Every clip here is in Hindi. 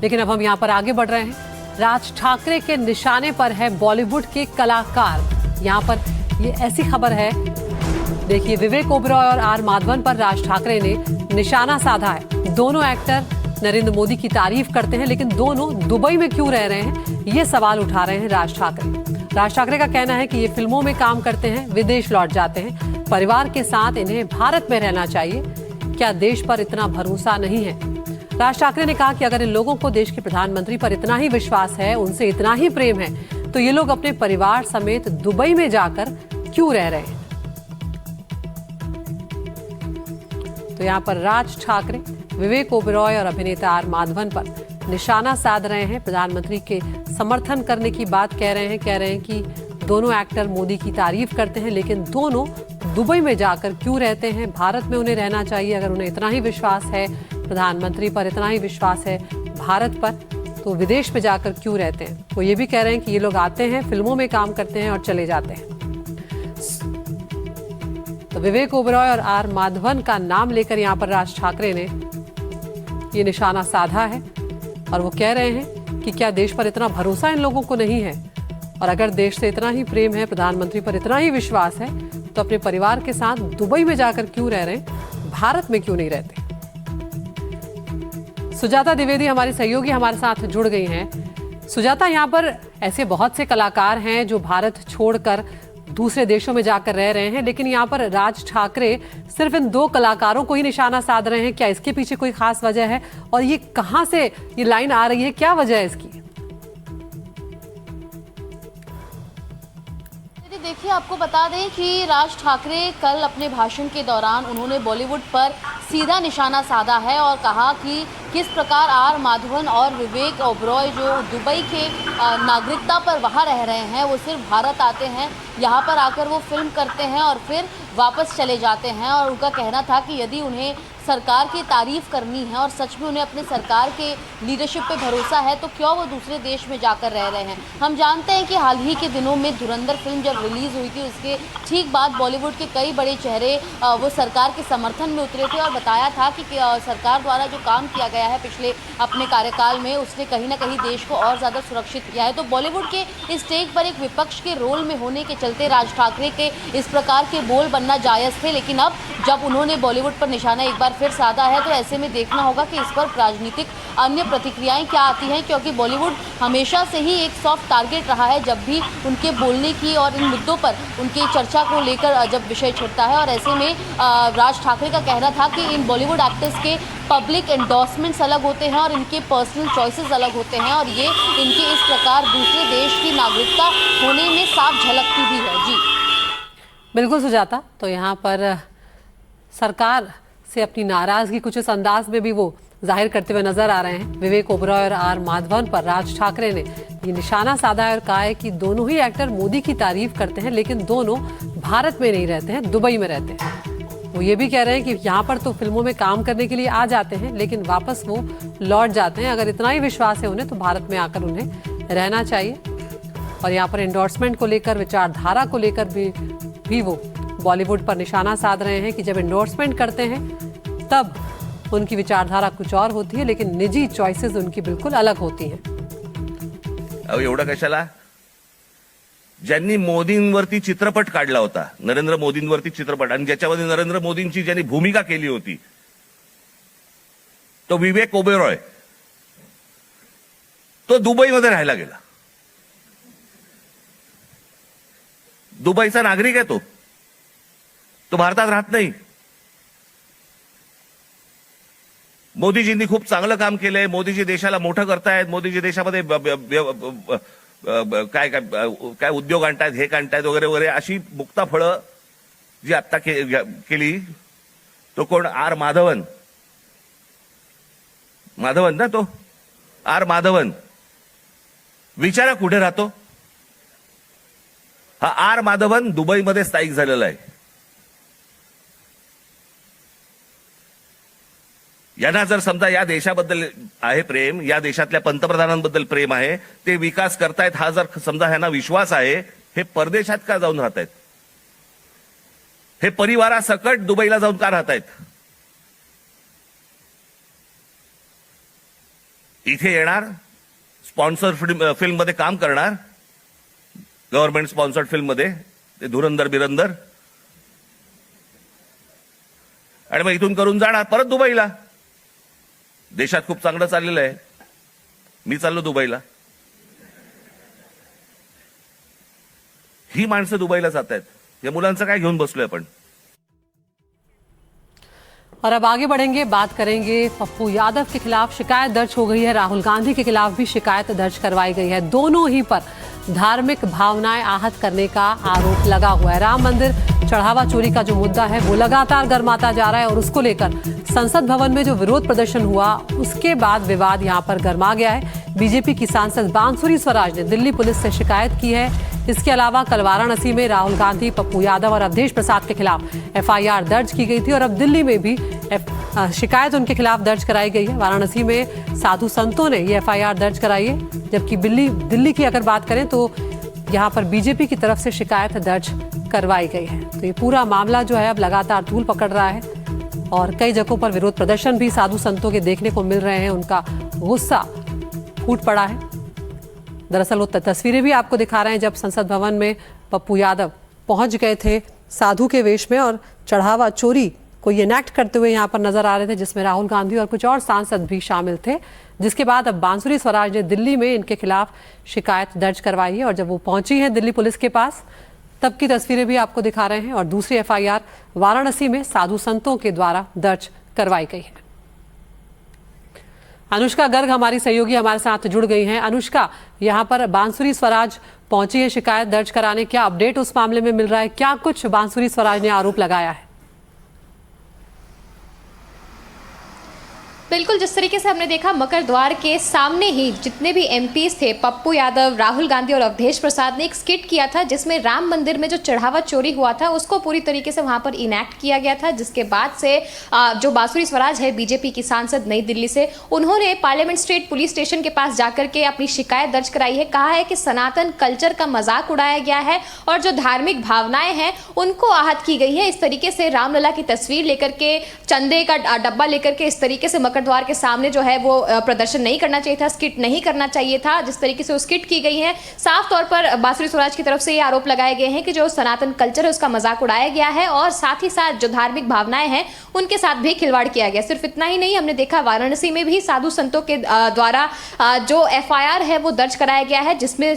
लेकिन अब हम यहाँ पर आगे बढ़ रहे हैं। राज ठाकरे के निशाने पर है बॉलीवुड के कलाकार। यहाँ पर ये ऐसी खबर है, देखिए, विवेक ओबरॉय और आर माधवन पर राज ठाकरे ने निशाना साधा है। दोनों एक्टर नरेंद्र मोदी की तारीफ करते हैं, लेकिन दोनों दुबई में क्यों रह रहे हैं, ये सवाल उठा रहे हैं राज ठाकरे। राज ठाकरे का कहना है कि ये फिल्मों में काम करते हैं, विदेश लौट जाते हैं, परिवार के साथ इन्हें भारत में रहना चाहिए। क्या देश पर इतना भरोसा नहीं है? राज ठाकरे ने कहा कि अगर इन लोगों को देश के प्रधानमंत्री पर इतना ही विश्वास है, उनसे इतना ही प्रेम है, तो ये लोग अपने परिवार समेत दुबई में जाकर क्यों रह रहे हैं। तो यहाँ पर राज ठाकरे विवेक ओबरॉय और अभिनेता आर माधवन पर निशाना साध रहे हैं। प्रधानमंत्री के समर्थन करने की बात कह रहे हैं कि दोनों एक्टर मोदी की तारीफ करते हैं, लेकिन दोनों दुबई में जाकर क्यों रहते हैं। भारत में उन्हें रहना चाहिए। अगर उन्हें इतना ही विश्वास है प्रधानमंत्री पर, इतना ही विश्वास है भारत पर, तो विदेश में जाकर क्यों रहते हैं। वो ये भी कह रहे हैं कि ये लोग आते हैं, फिल्मों में काम करते हैं और चले जाते हैं। तो विवेक ओबरॉय और आर माधवन का नाम लेकर यहाँ पर राज ठाकरे ने ये निशाना साधा है और वो कह रहे हैं कि क्या देश पर इतना भरोसा इन लोगों को नहीं है, और अगर देश से इतना ही प्रेम है, प्रधानमंत्री पर इतना ही विश्वास है, तो अपने परिवार के साथ दुबई में जाकर क्यों रह रहे हैं, भारत में क्यों नहीं रहते। सुजाता द्विवेदी हमारी सहयोगी हमारे साथ जुड़ गई हैं। सुजाता, यहाँ पर ऐसे बहुत से कलाकार हैं जो भारत छोड़कर दूसरे देशों में जाकर रह रहे हैं, लेकिन यहाँ पर राज ठाकरे सिर्फ इन दो कलाकारों को ही निशाना साध रहे हैं। क्या इसके पीछे कोई खास वजह है, और ये कहां से ये लाइन आ रही है, क्या वजह है इसकी? देखिए, आपको बता दें कि राज ठाकरे कल अपने भाषण के दौरान उन्होंने बॉलीवुड पर सीधा निशाना साधा है और कहा कि किस प्रकार आर माधवन और विवेक ओबरॉय जो दुबई के नागरिकता पर वहाँ रह रहे हैं, वो सिर्फ भारत आते हैं, यहाँ पर आकर वो फिल्म करते हैं और फिर वापस चले जाते हैं। और उनका कहना था कि यदि उन्हें सरकार की तारीफ करनी है और सच में उन्हें अपने सरकार के लीडरशिप पे भरोसा है, तो क्यों वो दूसरे देश में जाकर रह रहे हैं। हम जानते हैं कि हाल ही के दिनों में धुरंधर फिल्म जब रिलीज़ हुई थी, उसके ठीक बाद बॉलीवुड के कई बड़े चेहरे वो सरकार के समर्थन में उतरे थे और बताया था कि सरकार द्वारा जो काम किया गया है पिछले अपने कार्यकाल में, उसने कहीं ना कहीं देश को और ज़्यादा सुरक्षित किया है। तो बॉलीवुड के इस टेक पर एक विपक्ष के रोल में होने के चलते राज ठाकरे के इस प्रकार के बोल बनना जायज़ थे, लेकिन अब जब उन्होंने बॉलीवुड पर निशाना एक बार फिर साधा है, तो ऐसे में देखना होगा कि इस पर राजनीतिक अन्य प्रतिक्रियाएं क्या आती हैं, क्योंकि बॉलीवुड हमेशा से ही एक सॉफ्ट टारगेट रहा है जब भी उनके बोलने की और इन मुद्दों पर उनकी चर्चा को लेकर जब विषय छिड़ता है। और ऐसे में राज ठाकरे का कहना था कि इन बॉलीवुड एक्टर्स के पब्लिक एंडोर्समेंट्स अलग होते हैं और इनके पर्सनल चॉइसेस अलग होते हैं, और ये इनके इस प्रकार दूसरे देश की नागरिकता होने में साफ झलकती भी है। जी बिल्कुल सुजाता, तो यहाँ पर सरकार से अपनी नाराजगी कुछ इस अंदाज में भी वो जाहिर करते हुए नजर आ रहे हैं। विवेक ओबरॉय और आर माधवन पर राज ठाकरे ने ये निशाना साधा है और कहा है कि दोनों ही एक्टर मोदी की तारीफ करते हैं, लेकिन दोनों भारत में नहीं रहते हैं, दुबई में रहते हैं। वो ये भी कह रहे हैं कि यहाँ पर तो फिल्मों में काम करने के लिए आ जाते हैं, लेकिन वापस वो लौट जाते हैं। अगर इतना ही विश्वास है उन्हें, तो भारत में आकर उन्हें रहना चाहिए। और यहाँ पर एंडोर्समेंट को लेकर, विचारधारा को लेकर भी वो बॉलीवुड पर निशाना साध रहे हैं कि जब एंडोर्समेंट करते हैं तब उनकी विचारधारा कुछ और होती है, लेकिन निजी चॉइसेस उनकी बिल्कुल अलग होती हैं। अहो, एवढं कशाला? ज्यांनी मोदींवरती चित्रपट काढला होता, नरेंद्र मोदींवरती चित्रपट, आणि ज्याच्यामध्ये नरेंद्र मोदींची ज्यांनी भूमिका केली होती, तो विवेक ओबेरॉय, तो दुबईमध्ये राहायला गेला। दुबईचा नागरिक आहे तो भारतात राहत नाही। मोदीजींनी खूप चांगलं काम केलंय, मोदीजी देशाला मोठं करतायत, मोदीजी देशामध्ये काय काय काय उद्योग आणतायत, हे आणतायत वगैरे वगैरे, अशी मुक्ताफळं जी आत्ता केली, तो कोण? आर माधवन ना, तो आर माधवन। विचारा कुठे राहतो हा आर माधवन? दुबईमध्ये स्थायिक झालेला आहे। यांना जर समजा या देशाबद्दल आहे प्रेम, या देशातल्या पंतप्रधानांबद्दल प्रेम आहे, ते विकास करतायत, हा जर समजा ह्यांना विश्वास आहे, हे परदेशात का जाऊन राहतायत? हे परिवारासकट दुबईला जाऊन का राहतायत? इथे येणार, स्पॉन्सर फिल्म मध्ये काम करणार, गव्हर्नमेंट स्पॉन्सर्ड फिल्म मध्ये, ते धुरंधर बिरंदर, आणि मग इथून करून जाणार परत दुबईला. देशात खूप चांगलं चाललेलं आहे, मी चाललो दुबईला. ही माणसं दुबईला जात आहेत, या मुलांचं काय घेऊन बसलोय आपण. और अब आगे बढ़ेंगे, बात करेंगे पप्पू यादव के खिलाफ शिकायत दर्ज हो गई है, राहुल गांधी के खिलाफ भी शिकायत दर्ज करवाई गई है। दोनों ही पर धार्मिक भावनाएं आहत करने का आरोप लगा हुआ है। राम मंदिर चढ़ावा चोरी का जो मुद्दा है वो लगातार गर्माता जा रहा है और उसको लेकर संसद भवन में जो विरोध प्रदर्शन हुआ उसके बाद विवाद यहां पर गर्मा गया है। बीजेपी की सांसद बांसुरी स्वराज ने दिल्ली पुलिस से शिकायत की है। इसके अलावा कल वाराणसी में राहुल गांधी, पप्पू यादव और अवधेश प्रसाद के खिलाफ एफआईआर दर्ज की गई थी और अब दिल्ली में भी शिकायत उनके खिलाफ दर्ज कराई गई है। वाराणसी में साधु संतों ने ये एफआईआर दर्ज कराई है, जबकि दिल्ली की अगर बात करें तो यहाँ पर बीजेपी की तरफ से शिकायत दर्ज करवाई गई है। तो ये पूरा मामला जो है अब लगातार धूल पकड़ रहा है और कई जगहों पर विरोध प्रदर्शन भी साधु संतों के देखने को मिल रहे हैं। उनका गुस्सा फूट पड़ा है। दरअसल वो तस्वीरें भी आपको दिखा रहे हैं जब संसद भवन में पप्पू यादव पहुंच गए थे साधु के वेश में और चढ़ावा चोरी को इनेक्ट करते हुए यहाँ पर नजर आ रहे थे, जिसमें राहुल गांधी और कुछ और सांसद भी शामिल थे। जिसके बाद अब बांसुरी स्वराज ने दिल्ली में इनके खिलाफ शिकायत दर्ज करवाई है और जब वो पहुंची है दिल्ली पुलिस के पास तब की तस्वीरें भी आपको दिखा रहे हैं और दूसरी एफआईआर वाराणसी में साधु संतों के द्वारा दर्ज करवाई गई है। अनुष्का गर्ग हमारी सहयोगी हमारे साथ जुड़ गई हैं। अनुष्का, यहाँ पर बांसुरी स्वराज पहुंची है शिकायत दर्ज कराने, क्या अपडेट उस मामले में मिल रहा है? क्या कुछ बांसुरी स्वराज ने आरोप लगाया है? बिल्कुल, जिस तरीके से हमने देखा मकर द्वार के सामने ही जितने भी एमपीज थे, पप्पू यादव, राहुल गांधी और अवधेश प्रसाद ने एक स्किट किया था जिसमें राम मंदिर में जो चढ़ावा चोरी हुआ था उसको पूरी तरीके से वहां पर इनेक्ट किया गया था। जिसके बाद से जो बांसुरी स्वराज है बीजेपी की सांसद नई दिल्ली से, उन्होंने पार्लियामेंट स्ट्रीट पुलिस स्टेशन के पास जाकर के अपनी शिकायत दर्ज कराई है। कहा है कि सनातन कल्चर का मजाक उड़ाया गया है और जो धार्मिक भावनाएं हैं उनको आहत की गई है। इस तरीके से रामलला की तस्वीर लेकर के, चंदे का डब्बा लेकर के इस तरीके से द्वार के सामने जो है वो प्रदर्शन नहीं करना चाहिए था, स्किट नहीं करना चाहिए था। जिस तरीके से वो स्किट की गई है, साफ तौर पर बांसुरी स्वराज की तरफ से ये आरोप लगाए गए हैं कि जो सनातन कल्चर है उसका मजाक उड़ाया गया है और साथ ही साथ जो धार्मिक भावनाएं हैं उनके साथ भी खिलवाड़ किया गया। सिर्फ इतना ही नहीं, हमने देखा वाराणसी में भी साधु संतों के द्वारा जो एफआईआर है वो दर्ज कराया गया है, जिसमें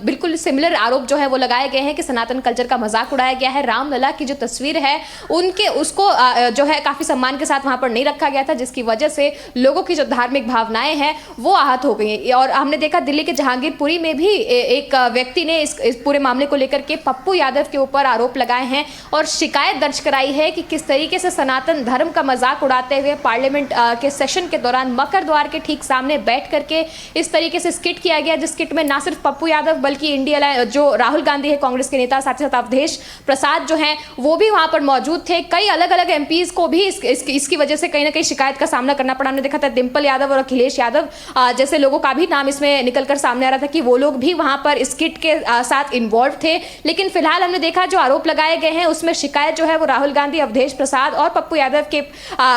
बिल्कुल सिमिलर आरोप जो है वो लगाए गए हैं कि सनातन कल्चर का मजाक उड़ाया गया है। रामलला की जो तस्वीर है उनके उसको जो है काफी सम्मान के साथ वहां पर नहीं रखा गया था, जिसकी वजह से लोगों की जो धार्मिक भावनाएं हैं वो आहत हो गई हैं। और हमने देखा दिल्ली के जहांगीरपुरी में भी एक व्यक्ति ने इस पूरे मामले को लेकर के पप्पू यादव के ऊपर आरोप लगाए हैं और शिकायत दर्ज कराई है कि किस तरीके से सनातन धर्म का मजाक उड़ाते हुए पार्लियामेंट के सेशन के दौरान मकर द्वार के ठीक सामने बैठ करके इस तरीके से स्किट किया गया, जिस स्किट में ना सिर्फ पप्पू यादव बल्कि इंडिया जो राहुल गांधी है कांग्रेस के नेता, साथ ही साथ अवधेश प्रसाद जो हैं वो भी वहां पर मौजूद थे। कई अलग अलग एमपीज को भी इसकी वजह से कहीं ना कहीं शिकायत का सामना करना पड़ा। हमने देखा था डिंपल यादव और अखिलेश यादव जैसे लोगों का भी नाम इसमें निकलकर सामने आ रहा था कि वो लोग भी वहां पर स्किट के साथ इन्वॉल्व थे। लेकिन फिलहाल हमने देखा जो आरोप लगाए गए हैं उसमें शिकायत जो है वो राहुल गांधी, अवधेश प्रसाद और पप्पू यादव के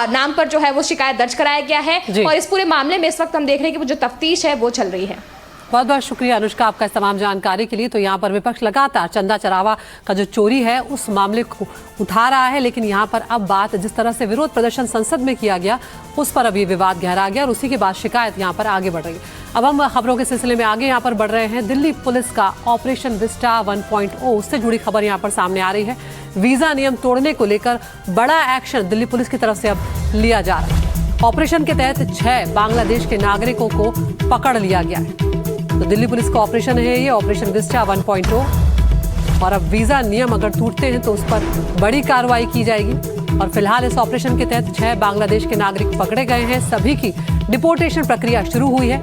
नाम पर जो है वो शिकायत दर्ज कराया गया है और इस पूरे मामले में इस वक्त हम देख रहे हैं कि वो जो तफ्तीश है वो चल रही है। बहुत बहुत शुक्रिया अनुष्का आपका इस तमाम जानकारी के लिए। तो यहाँ पर विपक्ष लगातार चंदा चरावा का जो चोरी है उस मामले को उठा रहा है, लेकिन यहाँ पर अब बात जिस तरह से विरोध प्रदर्शन संसद में किया गया उस पर अब ये विवाद गहरा गया और उसी के बाद शिकायत यहाँ पर आगे बढ़ रही है। अब हम खबरों के सिलसिले में आगे यहाँ पर बढ़ रहे हैं। दिल्ली पुलिस का ऑपरेशन विस्टा 1.0 उससे जुड़ी खबर यहाँ पर सामने आ रही है। वीजा नियम तोड़ने को लेकर बड़ा एक्शन दिल्ली पुलिस की तरफ से अब लिया जा रहा है। ऑपरेशन के तहत 6 बांग्लादेश के नागरिकों को पकड़ लिया गया है। तो दिल्ली पुलिस का ऑपरेशन है ये ऑपरेशन विस्टा 1.0 और अब वीजा नियम अगर टूटते हैं तो उस पर बड़ी कार्रवाई की जाएगी। और फिलहाल इस ऑपरेशन के तहत 6 बांग्लादेश के नागरिक पकड़े गए हैं। सभी की डिपोर्टेशन प्रक्रिया शुरू हुई है।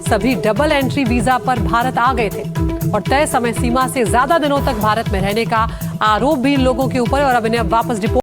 सभी डबल एंट्री वीजा पर भारत आ गए थे और तय समय सीमा से ज्यादा दिनों तक भारत में रहने का आरोप भी इन लोगों के ऊपर है और अब इन्हें वापस डिपोर्ट